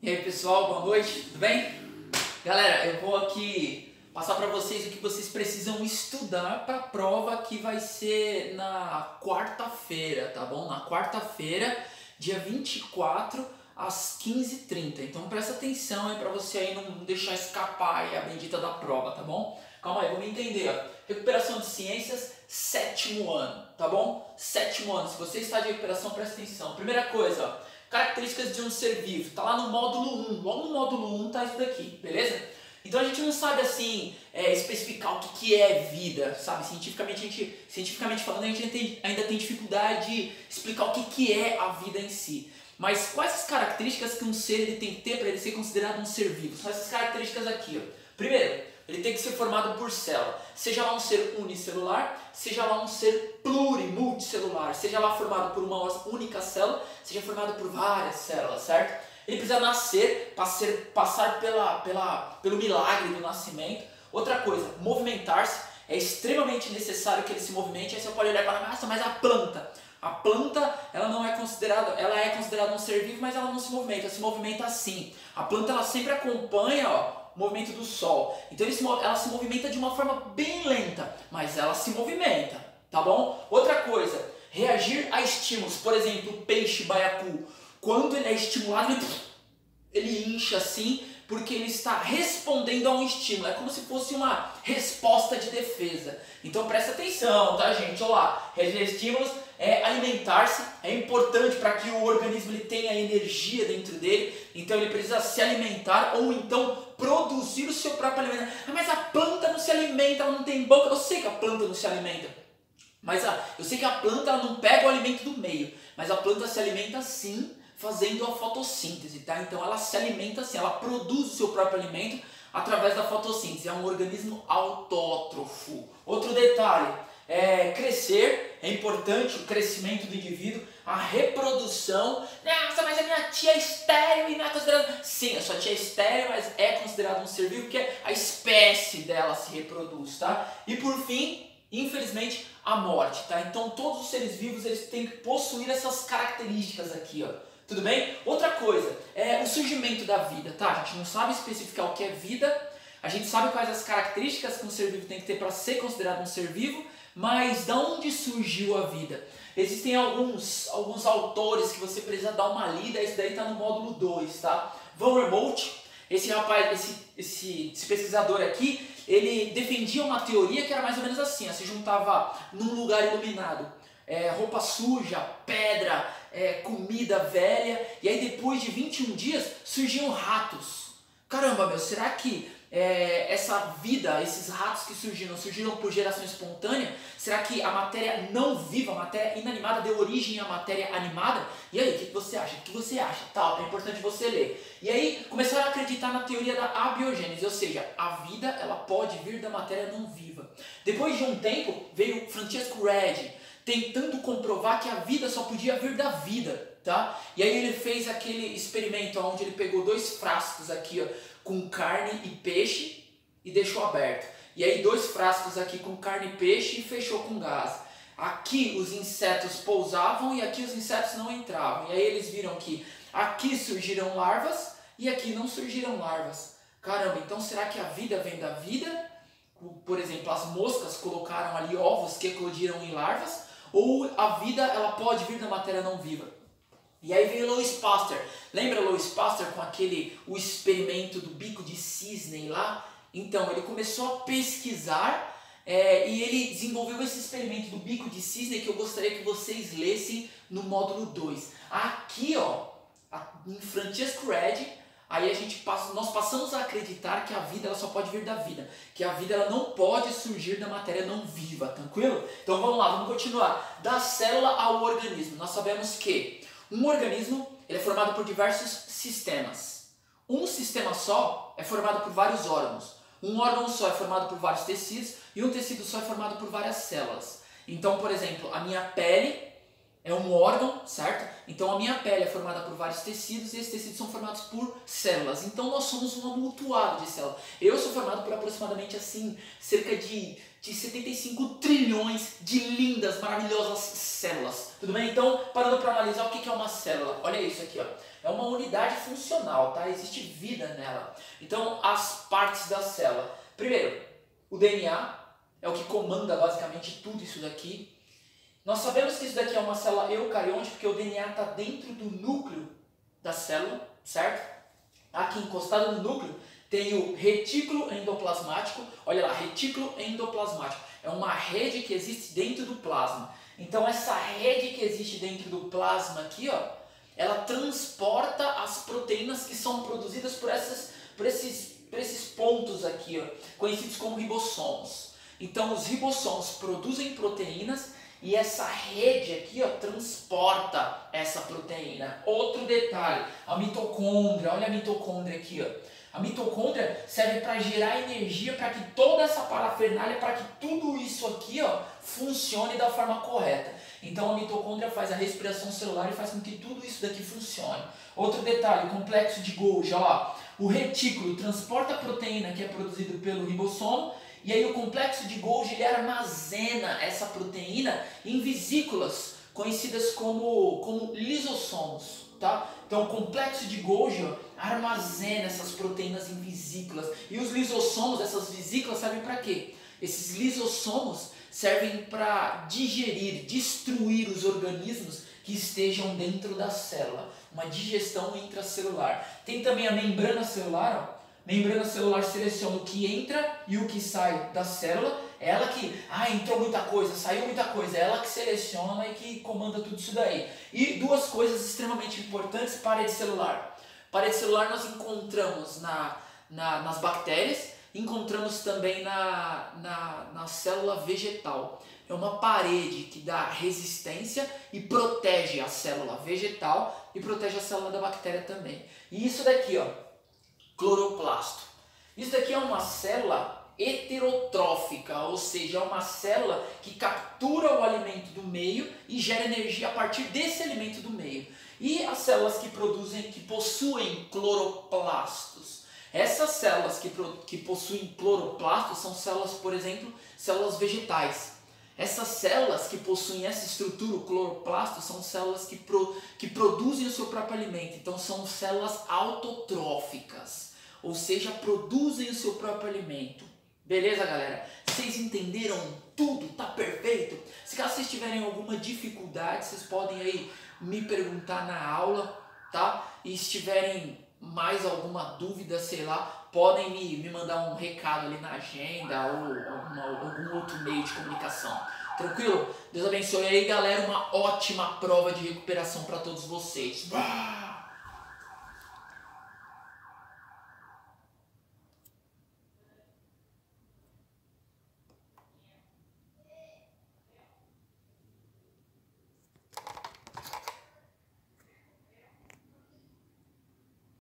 E aí pessoal, boa noite, tudo bem? Galera, eu vou aqui passar para vocês o que vocês precisam estudar para a prova que vai ser na quarta-feira, tá bom? Na quarta-feira, dia 24 às 15h30. Então presta atenção aí para você aí não deixar escapar aí a bendita da prova, tá bom? Calma aí, vamos entender. Ó. Recuperação de ciências, sétimo ano, tá bom? Sétimo ano, se você está de recuperação, presta atenção. Primeira coisa, ó. Características de um ser vivo, tá lá no módulo 1, logo no módulo 1 tá isso daqui, beleza? Então a gente não sabe assim, especificar o que é vida, sabe? Cientificamente falando, a gente ainda tem dificuldade de explicar o que é a vida em si. Mas quais as características que um ser ele tem que ter para ele ser considerado um ser vivo? São essas características aqui, ó. Primeiro, ele tem que ser formado por célula, seja lá um ser unicelular, seja lá um ser multicelular, seja lá formado por uma única célula, seja formado por várias células, certo? Ele precisa nascer, passar pelo milagre do nascimento. Outra coisa, movimentar-se, é extremamente necessário que ele se movimente. Aí você pode olhar e falar, nossa, mas a planta, ela não é considerada, ela é considerada um ser vivo, mas ela não se movimenta sim. A planta ela sempre acompanha, ó, o movimento do sol. Então ela se movimenta de uma forma bem lenta, mas ela se movimenta, tá bom? Outra coisa, reagir a estímulos. Por exemplo, o peixe baiacu, quando ele é estimulado, ele incha assim, porque ele está respondendo a um estímulo. É como se fosse uma resposta de defesa. Então presta atenção, tá gente? Olha lá, reagir a estímulos é alimentar-se, é importante para que o organismo ele tenha energia dentro dele, então ele precisa se alimentar ou então produzir o seu próprio alimento. Ah, mas a planta não se alimenta, ela não tem boca. Eu sei que a planta não se alimenta, mas eu sei que a planta ela não pega o alimento do meio, mas a planta se alimenta sim, fazendo a fotossíntese, tá? Então ela se alimenta assim, ela produz o seu próprio alimento através da fotossíntese, é um organismo autótrofo. Outro detalhe, crescer, é importante o crescimento do indivíduo, a reprodução. Nossa, mas a minha tia é estéril e não é considerada... Sim, a sua tia é estéril, mas é considerada um ser vivo porque a espécie dela se reproduz, tá? E por fim, infelizmente, a morte, tá? Então todos os seres vivos eles têm que possuir essas características aqui, ó. Tudo bem? Outra coisa, o surgimento da vida, tá? A gente não sabe especificar o que é vida, a gente sabe quais as características que um ser vivo tem que ter para ser considerado um ser vivo, mas de onde surgiu a vida? Existem alguns autores que você precisa dar uma lida, isso daí está no módulo 2, tá? Van Helmont, esse rapaz, esse pesquisador aqui, ele defendia uma teoria que era mais ou menos assim, ó, se juntava num lugar iluminado, roupa suja, pedra, comida velha, e aí depois de 21 dias surgiam ratos. Caramba, meu, será que essa vida, esses ratos que surgiram por geração espontânea? Será que a matéria não viva, a matéria inanimada deu origem à matéria animada? E aí, o que você acha? O que você acha? Tal, é importante você ler. E aí começaram a acreditar na teoria da abiogênese, ou seja, a vida ela pode vir da matéria não viva. Depois de um tempo veio Francesco Redi, tentando comprovar que a vida só podia vir da vida, tá? E aí ele fez aquele experimento onde ele pegou 2 frascos aqui, ó, com carne e peixe e deixou aberto. E aí 2 frascos aqui com carne e peixe e fechou com gás. Aqui os insetos pousavam e aqui os insetos não entravam. E aí eles viram que aqui surgiram larvas e aqui não surgiram larvas. Caramba, então será que a vida vem da vida? Por exemplo, as moscas colocaram ali ovos que eclodiram em larvas? Ou a vida ela pode vir da matéria não viva? E aí veio Louis Pasteur. Lembra Louis Pasteur com o experimento do bico de cisne lá? Então, ele começou a pesquisar e ele desenvolveu esse experimento do bico de cisne que eu gostaria que vocês lessem no módulo 2. Aqui, ó, em Francesco Redi, aí nós passamos a acreditar que a vida ela só pode vir da vida, que a vida ela não pode surgir da matéria não viva, tranquilo? Então vamos lá, vamos continuar. Da célula ao organismo, nós sabemos que um organismo ele é formado por diversos sistemas. Um sistema só é formado por vários órgãos. Um órgão só é formado por vários tecidos e um tecido só é formado por várias células. Então, por exemplo, a minha pele é um órgão, certo? Então a minha pele é formada por vários tecidos e esses tecidos são formados por células. Então nós somos um amontoado de células. Eu sou formado por aproximadamente assim, cerca de de 75 trilhões de lindas, maravilhosas células. Tudo bem? Então, parando para analisar o que é uma célula. Olha isso aqui, ó. É uma unidade funcional, tá? Existe vida nela. Então, as partes da célula. Primeiro, o DNA é o que comanda basicamente tudo isso daqui. Nós sabemos que isso daqui é uma célula eucarionte porque o DNA está dentro do núcleo da célula, certo? Aqui encostado no núcleo tem o retículo endoplasmático. Olha lá, retículo endoplasmático. É uma rede que existe dentro do plasma. Então essa rede que existe dentro do plasma aqui, ó, ela transporta as proteínas que são produzidas por esses pontos aqui, ó, conhecidos como ribossomos. Então os ribossomos produzem proteínas e essa rede aqui, ó, transporta essa proteína. Outro detalhe, a mitocôndria, olha a mitocôndria aqui, ó. A mitocôndria serve para gerar energia para que toda essa parafernália, para que tudo isso aqui, ó, funcione da forma correta. Então a mitocôndria faz a respiração celular e faz com que tudo isso daqui funcione. Outro detalhe, o complexo de Golgi, ó, o retículo transporta a proteína que é produzida pelo ribossomo. E aí o complexo de Golgi ele armazena essa proteína em vesículas, conhecidas como lisossomos, tá? Então o complexo de Golgi, ó, armazena essas proteínas em vesículas. E os lisossomos, essas vesículas, servem para quê? Esses lisossomos servem para digerir, destruir os organismos que estejam dentro da célula. Uma digestão intracelular. Tem também a membrana celular, ó. Membrana celular seleciona o que entra e o que sai da célula. É ela que, entrou muita coisa, saiu muita coisa. É ela que seleciona e que comanda tudo isso daí. E duas coisas extremamente importantes, parede celular. Parede celular nós encontramos nas bactérias, encontramos também na célula vegetal. É uma parede que dá resistência e protege a célula vegetal e protege a célula da bactéria também. E isso daqui, ó, cloroplasto. Isso daqui é uma célula heterotrófica, ou seja, é uma célula que captura o alimento do meio e gera energia a partir desse alimento do meio. E as células que possuem cloroplastos. Essas células que possuem cloroplastos são células, por exemplo, células vegetais. Essas células que possuem essa estrutura, o cloroplasto, são células que produzem o seu próprio alimento. Então são células autotróficas, ou seja, produzem o seu próprio alimento. Beleza, galera? Vocês entenderam tudo? Tá perfeito? Se caso vocês tiverem alguma dificuldade, vocês podem aí me perguntar na aula, tá? E se tiverem mais alguma dúvida, sei lá, podem me mandar um recado ali na agenda ou algum outro meio de comunicação. Tranquilo? Deus abençoe aí, galera. Uma ótima prova de recuperação para todos vocês.